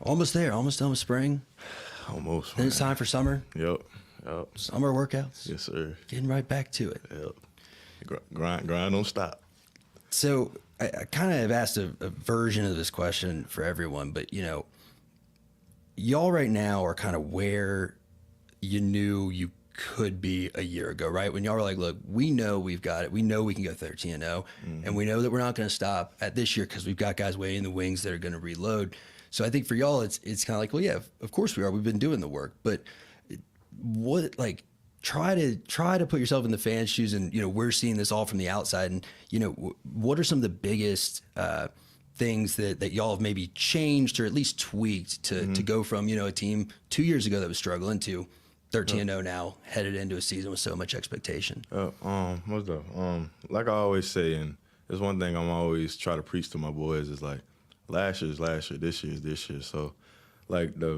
Almost there. Almost done with spring. Almost. Then it's time for summer. Yep. Summer workouts. Yes, sir. Getting right back to it. Yep. Grind don't stop. So I kind of have asked a version of this question for everyone, but, y'all right now are kind of where you knew you could be a year ago, right? When y'all were like, look, we know we've got it. We know we can go 13-0, and we know that we're not going to stop at this year because we've got guys waiting in the wings that are going to reload. So I think for y'all, it's kind of like, well, yeah, of course we are. We've been doing the work, but try to put yourself in the fans' shoes, and we're seeing this all from the outside. And what are some of the biggest things that y'all have maybe changed or at least tweaked to go from a team 2 years ago that was struggling to 13-0 now, headed into a season with so much expectation? What's up? Like I always say, and there's one thing I'm always try to preach to my boys is like, last year's last year, this year's this year. So, like the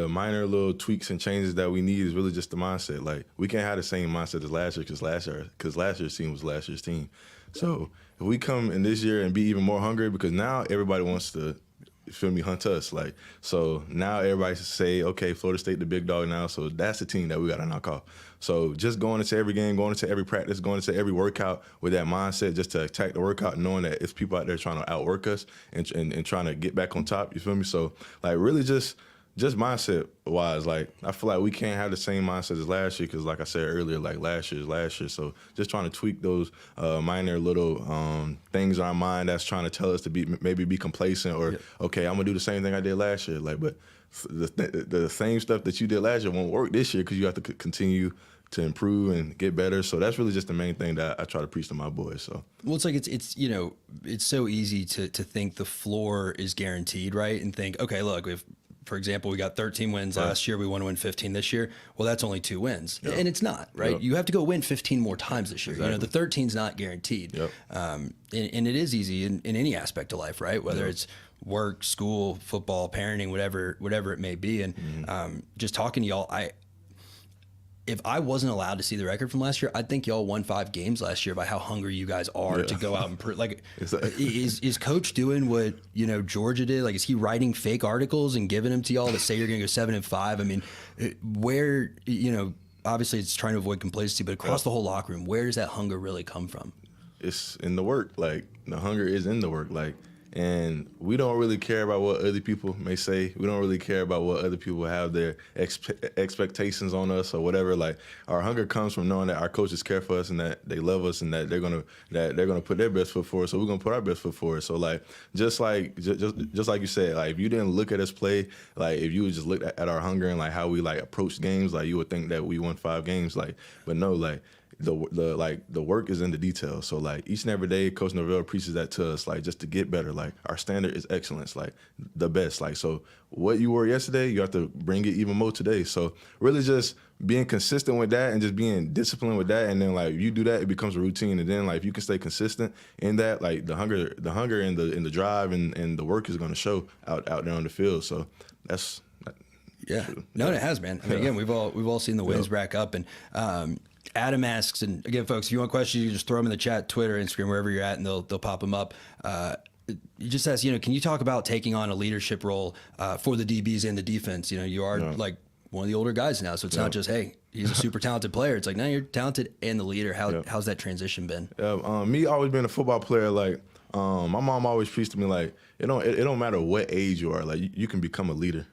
minor little tweaks and changes that we need is really just the mindset. Like we can't have the same mindset as last year because last year's team was last year's team. So if we come in this year and be even more hungry, because now everybody wants to, hunt us. Like, so now everybody say, okay, Florida State the big dog now, so that's the team that we got to knock off. So just going into every game, going into every practice, going into every workout with that mindset, just to attack the workout, knowing that it's people out there trying to outwork us and trying to get back on top, you feel me? So, like, really just mindset-wise, like, I feel like we can't have the same mindset as last year because, like I said earlier, like, last year is last year. So just trying to tweak those minor little things in our mind that's trying to tell us to maybe be complacent or, okay, I'm going to do the same thing I did last year. Like, but the same stuff that you did last year won't work this year because you have to continue to improve and get better. So that's really just the main thing that I try to preach to my boys. So, well, it's like it's so easy to think the floor is guaranteed, right? And think, okay, look, for example, we got 13 wins last year. We want to win 15 this year. Well, that's only 2 wins. Yep. And it's not, right? Yep. You have to go win 15 more times this year. Exactly. The 13's not guaranteed. Yep. And it is easy in any aspect of life, right? Whether it's work, school, football, parenting, whatever it may be. And just talking to y'all, if I wasn't allowed to see the record from last year, I think y'all won 5 games last year by how hungry you guys are to go out and prove. Like, is Coach doing what Georgia did? Like, is he writing fake articles and giving them to y'all to say you're going to go 7-5? I mean, where obviously it's trying to avoid complacency, but across the whole locker room, where does that hunger really come from? It's in the work. Like, the hunger is in the work. Like. And we don't really care about what other people may say. We don't really care about what other people have their expectations on us or whatever. Like, our hunger comes from knowing that our coaches care for us and that they love us and that they're gonna put their best foot forward. So we're gonna put our best foot forward. So like just like you said, like if you didn't look at us play, like if you would just look at our hunger and like how we like approach games, like you would think that we won 5 games. Like, but no, like. The work is in the details. So like each and every day, Coach Norvell preaches that to us, like just to get better. Like our standard is excellence, like the best. Like so, what you were yesterday, you have to bring it even more today. So really, just being consistent with that and just being disciplined with that, and then like if you do that, it becomes a routine. And then like if you can stay consistent in that, like the hunger and the drive and the work is going to show out there on the field. So that's. Yeah, no, it has, man. I mean, again, we've all seen the wins rack up, and Adam asks, and again, folks, if you want questions, you can just throw them in the chat, Twitter, Instagram, wherever you're at, and they'll pop them up. You just ask, can you talk about taking on a leadership role for the DBs and the defense? You are like one of the older guys now, so it's not just, hey, he's a super talented player. It's like, no, you're talented and the leader. How's that transition been? Me always being a football player, like my mom always preached to me like it don't matter what age you are, like you can become a leader.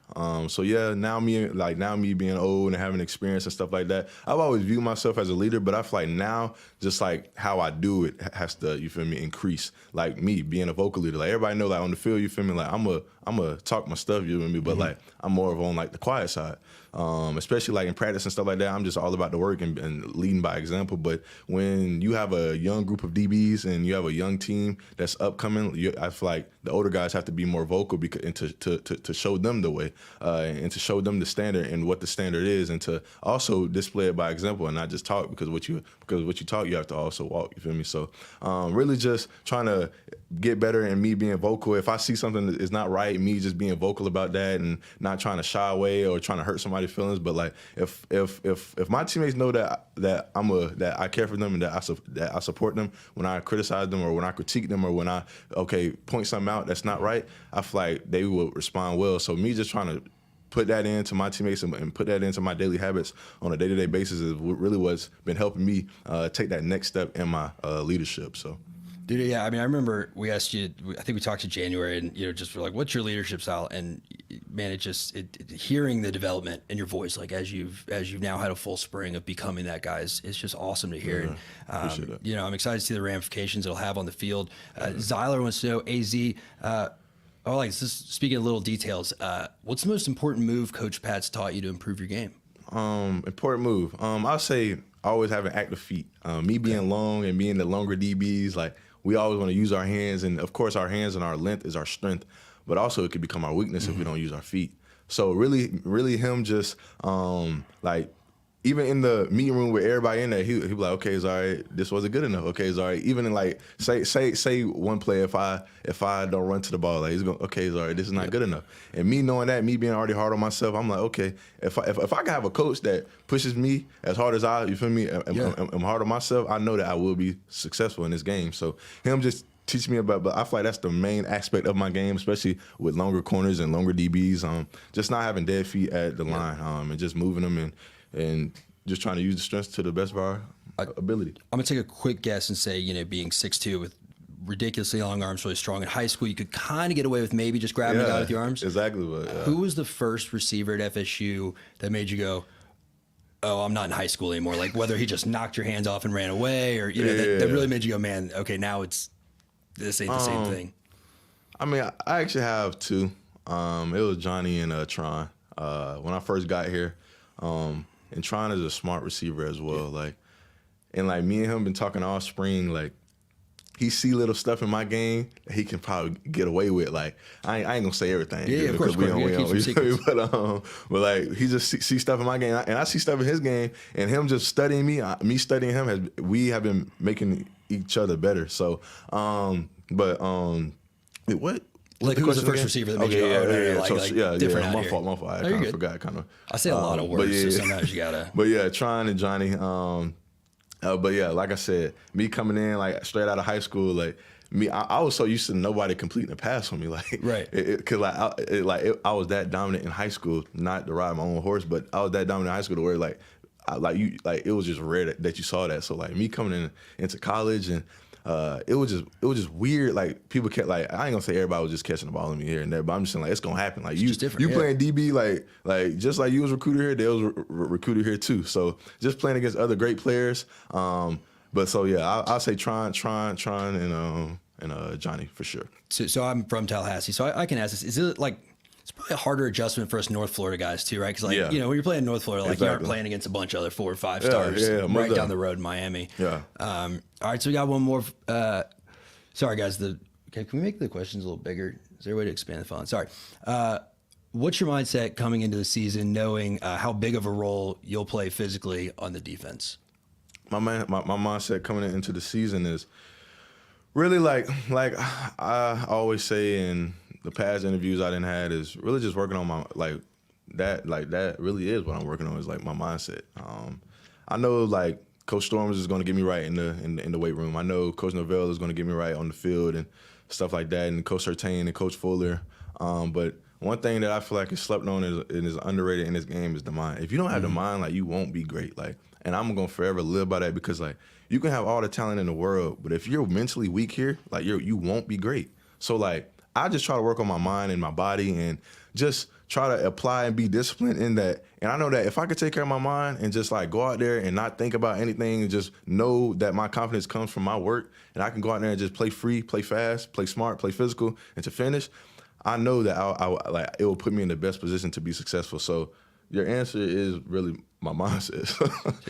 So yeah, now me being old and having experience and stuff like that, I've always viewed myself as a leader, but I feel like now just like how I do it has to, you feel me, increase. Like me being a vocal leader, like everybody know like on the field, you feel me, like I'm a talk my stuff, you feel me, but like I'm more of on like the quiet side. Especially like in practice and stuff like that, I'm just all about the work and leading by example. But when you have a young group of DBs and you have a young team that's upcoming, I feel like the older guys have to be more vocal and to show them the way and to show them the standard and what the standard is, and to also display it by example and not just talk, because what you talk you have to also walk. You feel me? So really just trying to get better and me being vocal. If I see something that is not right right, me just being vocal about that and not trying to shy away or trying to hurt somebody's feelings. But like if my teammates know that I care for them and that I support them when I criticize them or when I critique them or when I point something out that's not right, I feel like they will respond well. So me just trying to put that into my teammates and put that into my daily habits on a day-to-day basis is really what's been helping me take that next step in my leadership. So. Dude, yeah, I mean, I remember we asked you, I think we talked to January, and, just for like, what's your leadership style? And man, hearing the development in your voice, like as you've now had a full spring of becoming that guy, it's just awesome to hear. Yeah, and, I'm excited to see the ramifications it'll have on the field. Zyler wants to know, speaking of little details, what's the most important move Coach Pat's taught you to improve your game? Important move. I'll say always having active feet. Me being long and being the longer DBs, like we always want to use our hands, and of course our hands and our length is our strength, but also it could become our weakness if we don't use our feet. So really him just even in the meeting room with everybody in there, he'd be like, okay, Azareye'h, this wasn't good enough. Okay, Azareye'h, even in like say one play, if I don't run to the ball, like he's going, okay, Azareye'h, this is not good enough. And me knowing that, me being already hard on myself, I'm like, okay, if I can have a coach that pushes me as hard as I'm hard on myself, I know that I will be successful in this game. So him just teach me but I feel like that's the main aspect of my game, especially with longer corners and longer DBs. Just not having dead feet at the line, and just moving them and just trying to use the strengths to the best of our ability. I'm going to take a quick guess and say, being 6'2" with ridiculously long arms, really strong. In high school, you could kind of get away with maybe just grabbing a guy with your arms. Exactly. Who was the first receiver at FSU that made you go, oh, I'm not in high school anymore? Like whether he just knocked your hands off and ran away or, that really made you go, man, okay, now this ain't the same thing. I mean, I actually have two. It was Johnny and Tron. When I first got here, and Tron is a smart receiver as well. Like me and him been talking all spring. Like he see little stuff in my game that he can probably get away with. Like I ain't gonna say everything. Yeah, of course. But like he just see stuff in my game, and I see stuff in his game. And him just studying me studying him, we have been making each other better. So, what? Like who was the first receiver that made you go, different my fault. I kind of forgot. I say a lot of words, so sometimes you gotta. But yeah, Tron and Johnny. But yeah, like I said, me coming in like straight out of high school, like me, I was so used to nobody completing a pass for me, like right, because I was that dominant in high school, not to ride my own horse, but I was that dominant in high school to where it was just rare that you saw that. So like me coming into college and. It was just weird. Like people kept I ain't gonna say everybody was just catching the ball in me here and there, but I'm just saying it's gonna happen. Like you playing DB like just like you was recruited here, they was recruited here too. So just playing against other great players. But so yeah, I'll say Tron and Johnny for sure. So I'm from Tallahassee, so I can ask this: is it like? It's probably a harder adjustment for us North Florida guys too, right? Because when you're playing North Florida, you aren't playing against a bunch of other 4 or 5 stars right down the road in Miami. Yeah. All right, so we got one more. Sorry, guys. Can we make the questions a little bigger? Is there a way to expand the font? Sorry. What's your mindset coming into the season, knowing how big of a role you'll play physically on the defense? My mindset coming into the season is really like I always say in the past interviews I didn't had is really just working on my that really is what I'm working on is like my mindset. I know like Coach Storms is going to get me right in the weight room. I know Coach Novell is going to get me right on the field and stuff like that, and Coach Surtain and Coach Fuller. But one thing that I feel like is slept on and is underrated in this game is the mind. If you don't have the mind, like you won't be great. Like, and I'm gonna forever live by that because like you can have all the talent in the world, but if you're mentally weak here, like you won't be great. So like. I just try to work on my mind and my body and just try to apply and be disciplined in that. And I know that if I could take care of my mind and just like go out there and not think about anything and just know that my confidence comes from my work and I can go out there and just play free, play fast, play smart, play physical, and to finish, I know that it will put me in the best position to be successful. So your answer is really my mindset.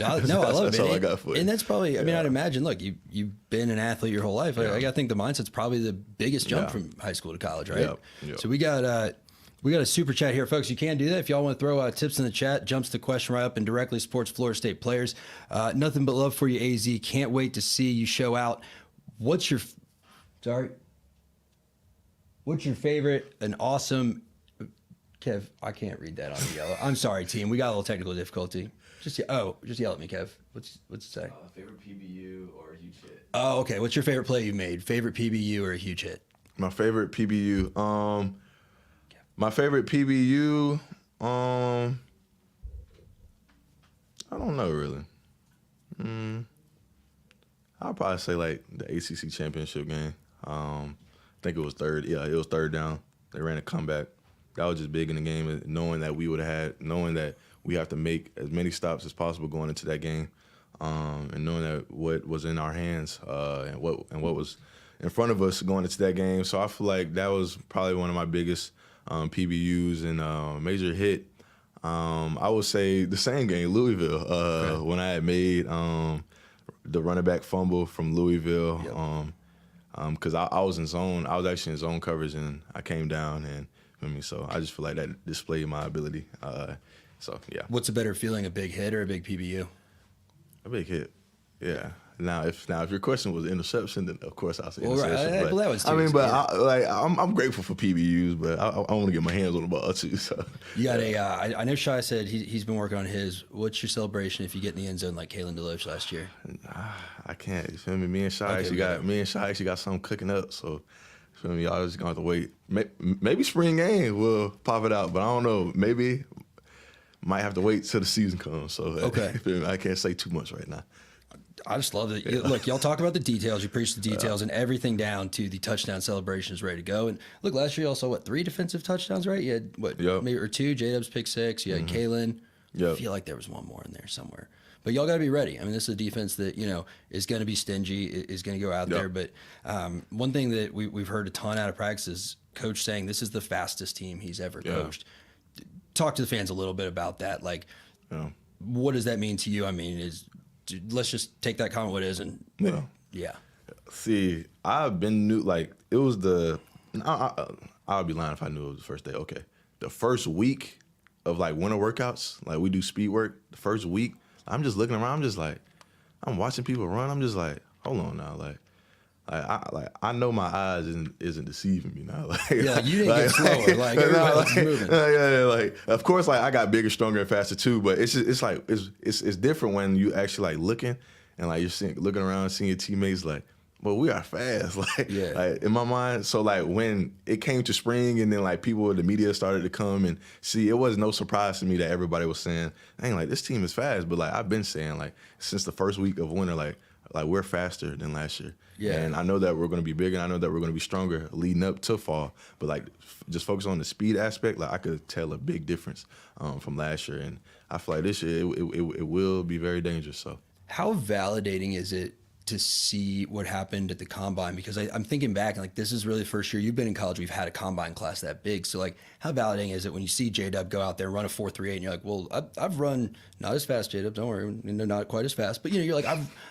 I love it. That's all I got for you. And that's probably, I mean, I'd imagine, look, you've been an athlete your whole life. I got to think the mindset's probably the biggest jump from high school to college, right? Yep. So we got a super chat here, folks. You can do that. If y'all want to throw tips in the chat, jumps the question right up and directly supports Florida State players. Nothing but love for you, AZ. Can't wait to see you show out. What's your What's your favorite? An awesome. Kev, I can't read that on the yellow. I'm sorry, team. We got a little technical difficulty. Just yell at me, Kev. What's it say? Favorite PBU or a huge hit? Oh, okay. What's your favorite play you made? Favorite PBU or a huge hit? My favorite PBU. My favorite PBU. I don't know really. I'll probably say like the ACC championship game. I think it was third. Yeah, it was third down. They ran a comeback. That was just big in the game, knowing that we have to make as many stops as possible going into that game, and knowing that what was in our hands and what was in front of us going into that game. So I feel like that was probably one of my biggest PBUs and major hit. I would say the same game, Louisville, when I had made the running back fumble from Louisville, because I was in zone. I was actually in zone coverage, and I came down and. So I just feel like that displayed my ability. So yeah. What's a better feeling, a big hit or a big PBU? A big hit. Yeah. Now if your question was interception, then of course I'll say interception. Right. But that was too, I mean, but I'm grateful for PBUs, but I want to get my hands on the ball too. So you got I know Shai said he's been working on his. What's your celebration if you get in the end zone like Kalen DeLoach last year? I can't. You feel me? Me and Shai actually got something cooking up. So. Feel me? Y'all just gonna have to wait. Maybe spring game will pop it out, but I don't know. Maybe might have to wait till the season comes. So okay, I can't say too much right now. I just love it. Yeah. Look, y'all talk about the details. You preach the details, and everything down to the touchdown celebration is ready to go. And look, last year you also 3 defensive touchdowns, right? You had maybe or 2. J-Dub's pick 6. You had Kalen. I feel like there was one more in there somewhere. But y'all got to be ready. I mean, this is a defense that, is going to be stingy, is going to go out there. But one thing that we've heard a ton out of practice is Coach saying this is the fastest team he's ever coached. Talk to the fans a little bit about that. Like, what does that mean to you? I mean, let's just take that comment what it is and See, I've been new. Like, it was I'll be lying if I knew it was the first day. Okay. The first week of, winter workouts, we do speed work, the first week, I'm just looking around. I'm just I'm watching people run. I'm just hold on now. I know my eyes isn't deceiving me now. You didn't get slower. Everybody else is moving. Of course, I got bigger, stronger, and faster too. But it's just it's different when you actually looking and you're looking around, seeing your teammates but we are fast, in my mind. So when it came to spring, and then people, the media started to come and see, it was no surprise to me that everybody was saying, "Dang, this team is fast." But I've been saying since the first week of winter, we're faster than last year. Yeah. And I know that we're going to be bigger. And I know that we're going to be stronger leading up to fall. But just focus on the speed aspect. I could tell a big difference from last year, and I feel like this year it will be very dangerous. So how validating is it to see what happened at the combine? Because I'm thinking back, this is really the first year you've been in college we've had a combine class that big. So how validating is it when you see J-Dub go out there and run a 4.38 and you're well, I've run not as fast, J-Dub, don't worry, not quite as fast, but you're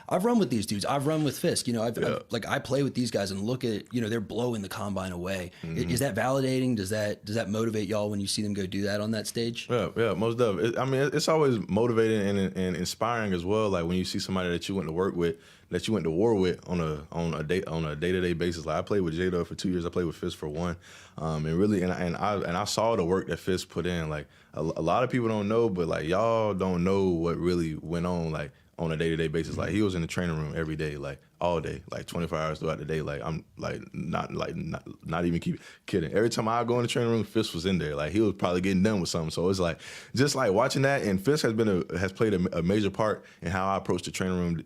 I've run with these dudes, I've run with Fisk, I play with these guys and look at they're blowing the combine away. Mm-hmm. Is that validating? Does that motivate y'all when you see them go do that on that stage? Yeah, most definitely. I mean, it's always motivating and inspiring as well. When you see somebody that you went to work with, that you went to war with on a day-to-day basis. I played with J-Dub for 2 years. I played with Fisk for 1, and I saw the work that Fisk put in. A lot of people don't know, but y'all don't know what really went on on a day-to-day basis. He was in the training room every day, all day, 24 hours throughout the day. I'm not even keep kidding. Every time I go in the training room, Fisk was in there. He was probably getting done with something. So it's just watching that, and Fisk has played a major part in how I approach the training room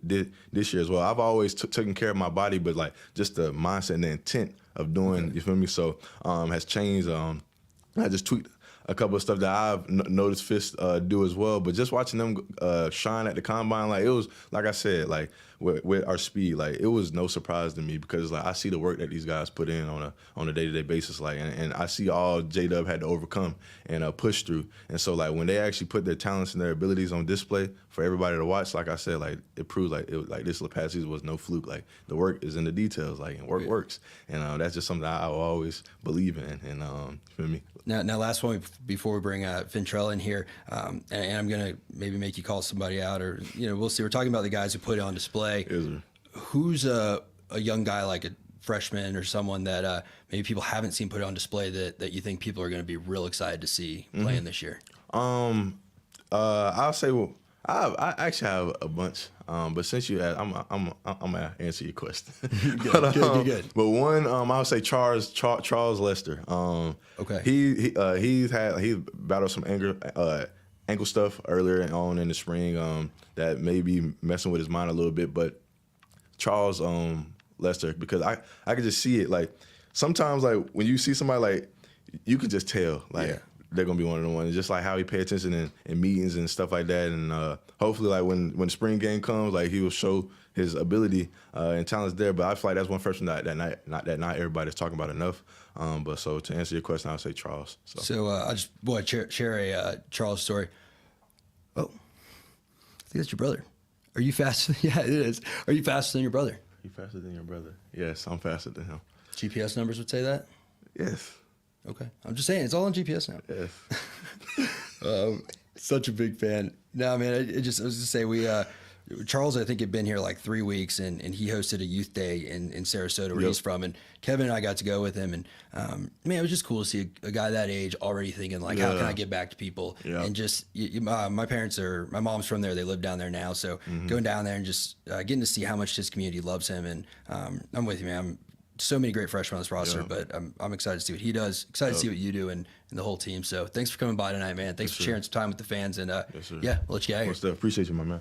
this year as well. I've always taken care of my body, but just the mindset and the intent of doing, you feel me? So has changed. I just tweaked a couple of stuff that I've noticed Fisk do as well. But just watching them shine at the combine, it was, like I said, with our speed, it was no surprise to me because I see the work that these guys put in on a day-to-day basis, and I see all J-Dub had to overcome and push through. And so when they actually put their talents and their abilities on display for everybody to watch, like I said, it proves this past season was no fluke. The work is in the details, and work works, and that's just something I will always believe in. And you feel me? Now, last one before we bring Ventrell in here, and I'm gonna maybe make you call somebody out, or we'll see. We're talking about the guys who put it on display. Yes, sir. Who's a young guy like a freshman or someone that maybe people haven't seen put on display that you think people are going to be real excited to see playing this year? I'll say, well, I actually have a bunch, but since you asked, I'm gonna answer your question. Good. But one, I'll say Charles Lester. Okay. He battled some ankle stuff earlier on in the spring that may be messing with his mind a little bit. But Charles Lester, because I could just see it. Like sometimes, like when you see somebody, like you could just tell, like. Yeah. They're gonna be one of the ones, just like how he pay attention in meetings and stuff like that. And hopefully, like when the spring game comes, like he will show his ability and talents there. But I feel like that's one person that not everybody's talking about enough. But so to answer your question, I'll say Charles. So I just want to share a Charles story. Oh, I think that's your brother. Are you faster? Yeah, it is. Are you faster than your brother? Are you faster than your brother? Yes, I'm faster than him. GPS numbers would say that? Yes. Okay. I'm just saying, it's all on GPS now. Yes. Such a big fan. No, man, I was just say Charles, I think, had been here like 3 weeks, and he hosted a youth day in Sarasota where he's from. And Kevin and I got to go with him. And, man, it was just cool to see a guy that age already thinking, like, how can I get back to people? Yeah. And just, my mom's from there. They live down there now. So going down there and just getting to see how much his community loves him. And I'm with you, man. So many great freshmen on this roster, but I'm excited to see what he does. Excited to see what you do and the whole team. So thanks for coming by tonight, man. Thanks for sharing some time with the fans. And, yeah, we'll let you get out of here. Appreciate you, my man.